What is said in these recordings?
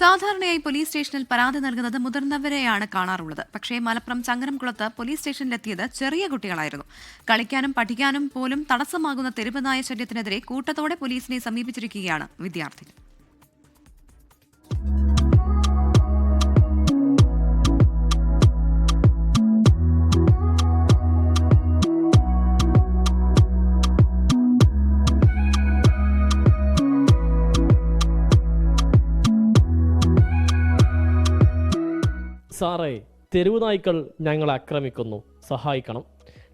സാധാരണയായി പോലീസ് സ്റ്റേഷനിൽ പരാതി നൽകുന്നത് മുതിർന്നവരെയാണ് കാണാറുള്ളത്. പക്ഷേ മലപ്പുറം ചങ്ങരംകുളത്ത് പോലീസ് സ്റ്റേഷനിലെത്തിയത് ചെറിയ കുട്ടികളായിരുന്നു. കളിക്കാനും പഠിക്കാനും പോലും തടസ്സമാകുന്ന തെരുവ് നായ ശല്യത്തിനെതിരെ കൂട്ടത്തോടെ പോലീസിനെ സമീപിച്ചിരിക്കുകയാണ് വിദ്യാർത്ഥികൾ. സാറേ, തെരുവുനായ്ക്കൾ ഞങ്ങളെ ആക്രമിക്കുന്നു, സഹായിക്കണം.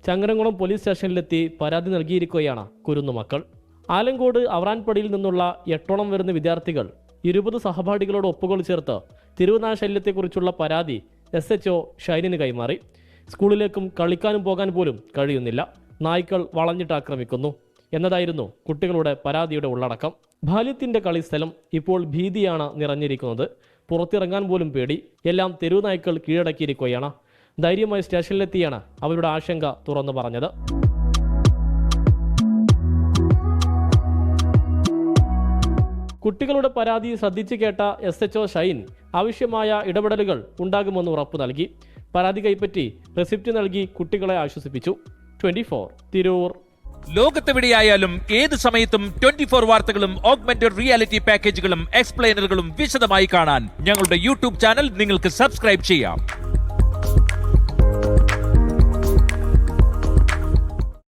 ചങ്ങരംകുളം പോലീസ് സ്റ്റേഷനിലെത്തി പരാതി നൽകിയിരിക്കുകയാണ് കുരുന്നുമക്കൾ. ആലങ്കോട് അവറാൻപടിയിൽ നിന്നുള്ള 8ഓളം വരുന്ന വിദ്യാർത്ഥികൾ 20 സഹപാഠികളോട് ഒപ്പുകൾ ചേർത്ത് തെരുവുനായ ശല്യത്തെക്കുറിച്ചുള്ള പരാതി SHO ഷൈനിന് കൈമാറി. സ്കൂളിലേക്കും കളിക്കാനും പോകാൻ പോലും കഴിയുന്നില്ല, നായ്ക്കൾ വളഞ്ഞിട്ട് ആക്രമിക്കുന്നു എന്നതായിരുന്നു കുട്ടികളുടെ പരാതിയുടെ ഉള്ളടക്കം. ബാല്യത്തിൻ്റെ കളിസ്ഥലം ഇപ്പോൾ ഭീതിയാണ് നിറഞ്ഞിരിക്കുന്നത്. പുറത്തിറങ്ങാൻ പോലും പേടി. എല്ലാം തെരുവുനായ്ക്കൾ കീഴടക്കിയിരിക്കുകയാണ്. ധൈര്യമായി സ്റ്റേഷനിലെത്തിയാണ് അവരുടെ ആശങ്ക തുറന്നു പറഞ്ഞത്. കുട്ടികളുടെ പരാതി ശ്രദ്ധിച്ചു കേട്ട SHO ഷൈൻ ആവശ്യമായ ഇടപെടലുകൾ ഉണ്ടാകുമെന്ന് ഉറപ്പു നൽകി. പരാതി കൈപ്പറ്റി റെസിപ്റ്റ് നൽകി കുട്ടികളെ ആശ്വസിപ്പിച്ചു. 24 തിരൂർ. ലോകത്തെവിടെയായാലും ഏത് സമയത്തും 24 വാർത്തകളും ഓഗ്മെന്റഡ് റിയാലിറ്റി പാക്കേജുകളും എക്സ്പ്ലെയിനറുകളും വിശദമായി കാണാൻ ഞങ്ങളുടെ യൂട്യൂബ് ചാനൽ നിങ്ങൾക്ക് സബ്സ്ക്രൈബ് ചെയ്യാം.